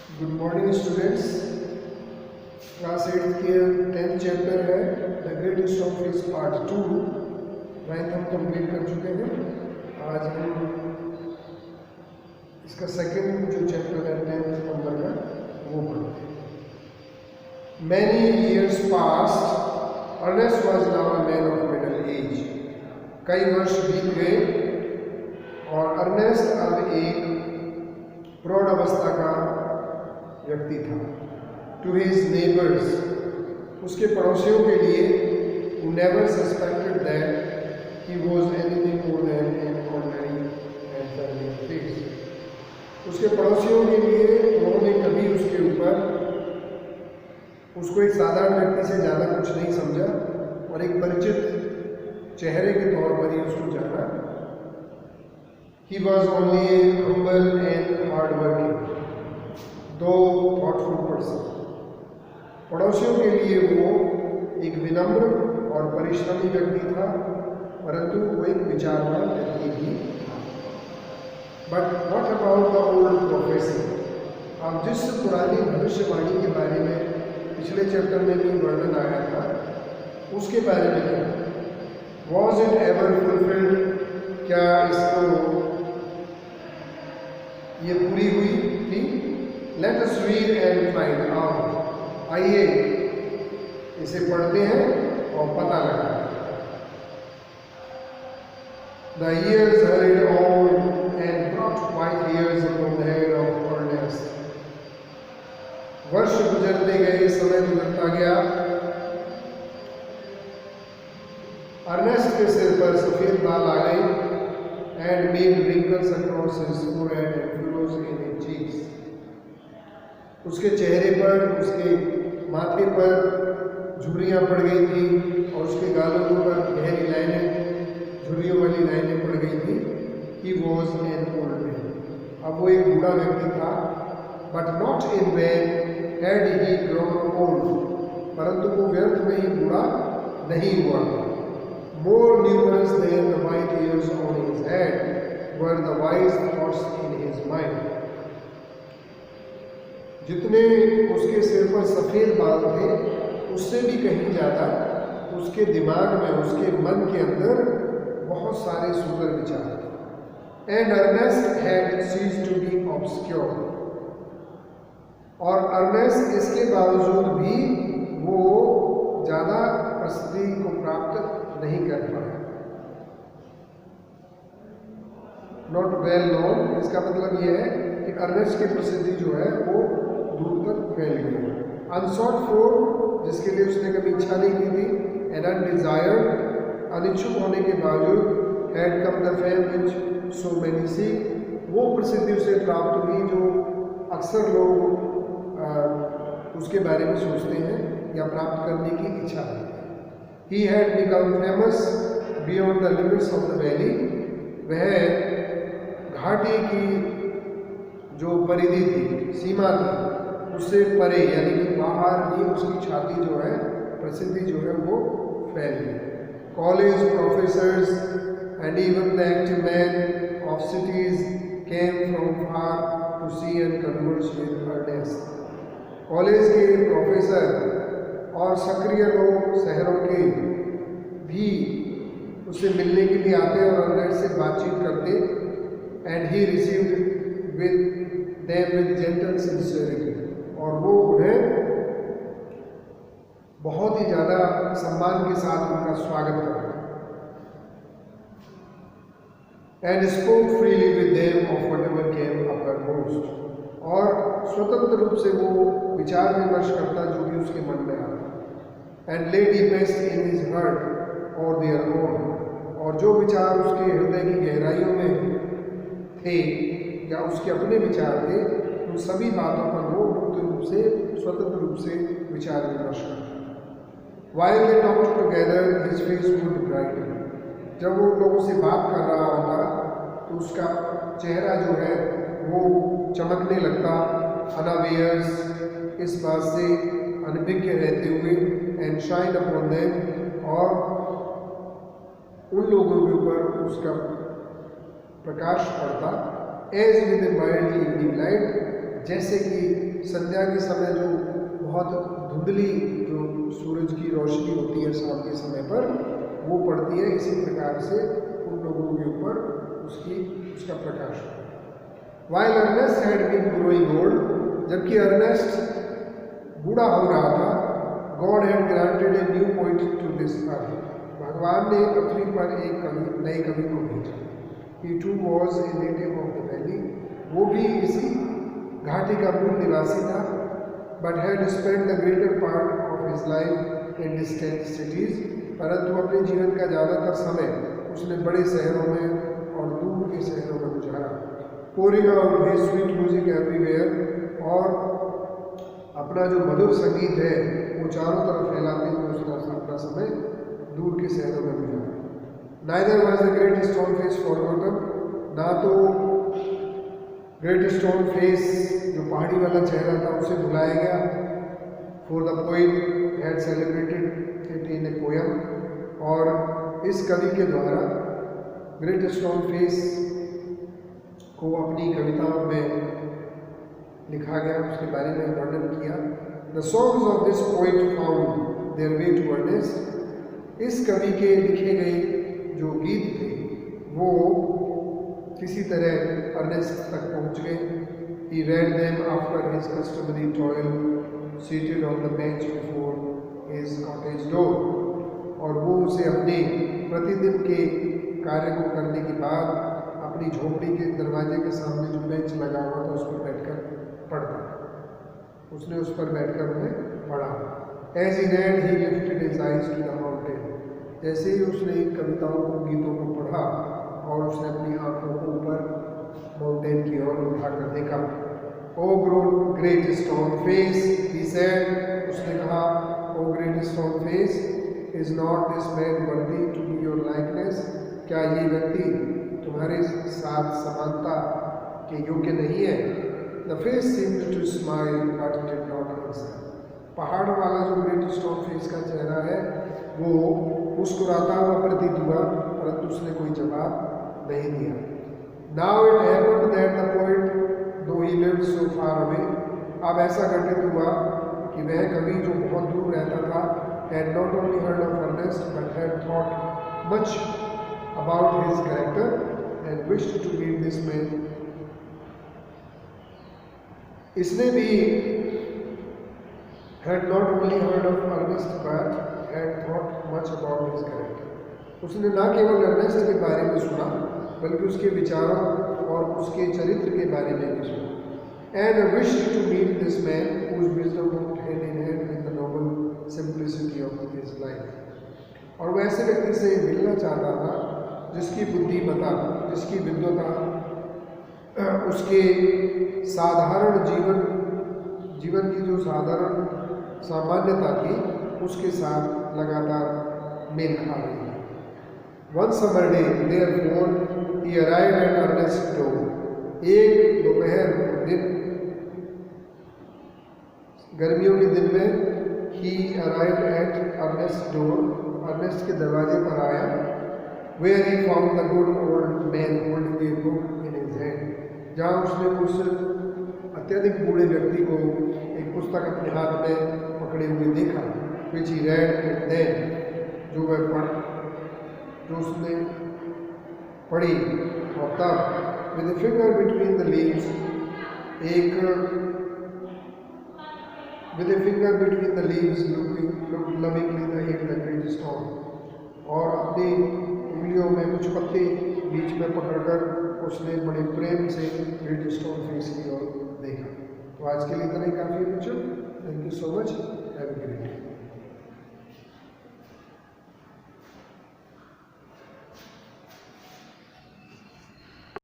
Good morning students. Class 8 के 10th chapter है the great eastern phase part 2। 9th हम complete कर चुके हैं। आज हम इसका सेकंड जो चैप्टर है 10th नंबर का वो पढ़ते हैं। Many years past Ernest was now a man of middle age. कई वर्ष बीत गए और अर्नेस्ट अब एक प्रौढ़ अवस्था का व्यक्ति था। टू हिज नेबर्स, उसके पड़ोसियों के लिए, who never suspected that he was anything more than an ordinary and familiar face. उसके पड़ोसियों के लिए उन्होंने कभी उसके ऊपर उसको एक साधारण व्यक्ति से ज़्यादा कुछ नहीं समझा और एक परिचित चेहरे के तौर पर ही उसको जाना। He was only a humble and hardworking दो थॉटफुल पर्सन। पड़ोसियों के लिए वो एक विनम्र और परिश्रमी व्यक्ति था, परंतु वो एक विचारवान व्यक्ति भी था। But what about the old prophecy? अब जिस पुरानी भविष्यवाणी के बारे में पिछले चैप्टर में भी वर्णन आया था, उसके बारे में क्या? Was it ever fulfilled? क्या इसको ये पूरी हुई थी? Let us read and find out. आइए इसे पढ़ते हैं और पता लगाते हैं। The years hurried on and brought white hairs upon the head of Ernest. वर्ष गुजरते गए, समय गुजरता गया। अर्नेस्ट के सिर पर सफेद बाल आ गए and made wrinkles across his forehead and furrows in his cheeks. उसके चेहरे पर, उसके माथे पर झुर्रियाँ पड़ गई थी और उसके गालों पर गहरी लाइनें, झुर्रियों वाली लाइनें पड़ गई थी। He was an old man. अब वो एक बूढ़ा व्यक्ति था। But not in vain had he grown old. परंतु वो व्यर्थ में ही बूढ़ा नहीं हुआ। More numerous than the white hairs on his head were the wise thoughts in his mind. जितने उसके सिर पर सफ़ेद बाल थे, उससे भी कहीं ज़्यादा उसके दिमाग में, उसके मन के अंदर बहुत सारे सुंदर विचार थे। And Ernest had ceased to be obscure. और अर्नेस्ट इसके बावजूद भी वो ज़्यादा प्रसिद्धि को प्राप्त नहीं कर पाया। नॉट वेल नोन, इसका मतलब ये है कि अर्नेस्ट की प्रसिद्धि जो है वो दूर तक फैल गई। अनसॉट फॉर, जिसके लिए उसने कभी इच्छा नहीं की थी। एंड अनडिजायर्ड, अनिच्छुक होने के बावजूद। Had come the fame which so many seek, वो प्रसिद्धि उसे प्राप्त हुई जो अक्सर लोग उसके बारे में सोचते हैं या प्राप्त करने की इच्छा है। He had become famous beyond the limits of the valley, वह घाटी की जो परिधि थी, सीमा थी, उससे परे यानी कि बाहर भी उसकी छाती जो है, प्रसिद्धि जो है वो फैल गई। College professors and even the active men of cities came from far to see and converse with Ernest. College के प्रोफेसर और सक्रिय लोग शहरों के भी उससे मिलने के लिए आते और अर्नेस्ट से बातचीत करते। And he received with them with gentle sincerity, और वो उन्हें बहुत ही ज़्यादा सम्मान के साथ उनका स्वागत करते। And spoke freely with them of whatever came uppermost, और स्वतंत्र रूप से वो विचार विमर्श करता जो भी उसके मन में आता। एंड ले डीपेस्ट इन हिज हार्ट और देयर ओन, और जो विचार उसके हृदय की गहराइयों में थे या उसके अपने विचार थे, उन सभी बातों पर वो मुक्त रूप से, स्वतंत्र रूप से विचार विमर्श करता। While they talked together his face would brighten, जब वो लोगों से बात कर रहा होता तो उसका चेहरा जो है वो चमकने लगता। अनअवेयर्स, इस बात से अनभिज्ञ रहते हुए। एंड शाइन अपॉन देम, और उन लोगों के ऊपर उसका प्रकाश पड़ता। As with a mild evening light, जैसे कि संध्या के समय जो बहुत धुंधली जो सूरज की रोशनी होती है शाम के समय पर वो पड़ती है, इसी प्रकार से उन लोगों के ऊपर उसका प्रकाश होता है। While Ernest had been growing old, जबकि अर्नेस्ट बूढ़ा हो रहा था, God had granted a new point to this earth, भगवान ने पृथ्वी पर एक नए कवि को भेजा। He too was a native of the valley, वो भी इसी घाटी का मूल निवासी था, but had spend the greater part of his life in distant cities, परंतु अपने जीवन का ज़्यादातर समय उसने बड़े शहरों में और दूर के शहरों में गुजारा। pouring out his sweet music everywhere, और अपना जो मधुर संगीत है वो चारों तरफ फैलाते हुए उसने अपना समय दूर के शहरों में गुजारा। Neither was the great stone face forgotten, ना तो ग्रेट स्टोन फेस जो पहाड़ी वाला चेहरा था उसे बुलाया गया। For the poet had celebrated it in a poem, और इस कवि के द्वारा ग्रेट स्टोन फेस को अपनी कविताओं में लिखा गया, उसके बारे में वर्णन किया। The songs of this poet found their way to Ernest, इस कवि के लिखे गए जो गीत थे वो किसी तरह अर्नेस्ट तक पहुंच गए। He read them after his customary toil, seated on the bench before his cottage door, और वो उसे अपने प्रतिदिन के कार्य को करने के बाद अपनी झोपड़ी के दरवाजे के सामने जो बेंच लगा हुआ था उस पर बैठकर पढ़ता, उसने उस पर बैठकर उन्हें पढ़ा। As he read, he lifted his eyes to the mountain, जैसे ही उसने इन कविताओं को गीतों को पढ़ा और उसने अपनी आंखों को ऊपर माउंटेन की ओर उठाकर देखा। O great stone face, he said, उसने कहा, O great stone face, is not this man worthy to be your likeness, क्या ये व्यक्ति तुम्हारे साथ समानता के योग्य नहीं है। The face seemed to smile but did not answer, पहाड़ वाला जो ग्रेट स्टोन फेस का चेहरा है वो मुस्कुराता हुआ प्रतीत हुआ, परंतु उसने कोई जवाब नहीं दिया। Now it happened that the poet दो ही लिव्ड सो फार अवे, अब ऐसा घटित हुआ कि वह कवि जो बहुत दूर रहता था had not only heard of Ernest but had thought much about his character and wished to meet this man. इसने भी had not only heard of Ernest but had thought much about his character. उसने ना केवल Ernest के बारे में सुना बल्कि उसके विचारों और उसके चरित्र के बारे में भी सुना। And wished to meet this man whose wisdom went hand in hand with the noble simplicity of his life. और वह ऐसे व्यक्ति से मिलना चाहता था जिसकी बुद्धिमत्ता, जिसकी विद्वता, उसके साधारण जीवन की जो साधारण सामान्यता थी उसके साथ लगातार मेल खा रही है। One summer day, therefore, he arrived at Ernest's door. एक दोपहर दिन, गर्मियों के दिन में he arrived at Ernest's door, Ernest के दरवाजे पर आया। Where he found the good old man holding a book in his hand, जहाँ उसने उस अत्यधिक बूढ़े व्यक्ति को एक पुस्तक अपने हाथ में पकड़े हुए देखा। Which he read and then, जो उसने पढ़ी और तब with a finger between the leaves, looked lovingly at the great stone, और अपनी उंगलियों में कुछ पत्ते बीच में पकड़कर उसने बड़े प्रेम से ग्रेट स्टोन फेस की ओर देखा। तो आज के लिए इतना ही काफ़ी है बच्चों। Thank you so much. Have a great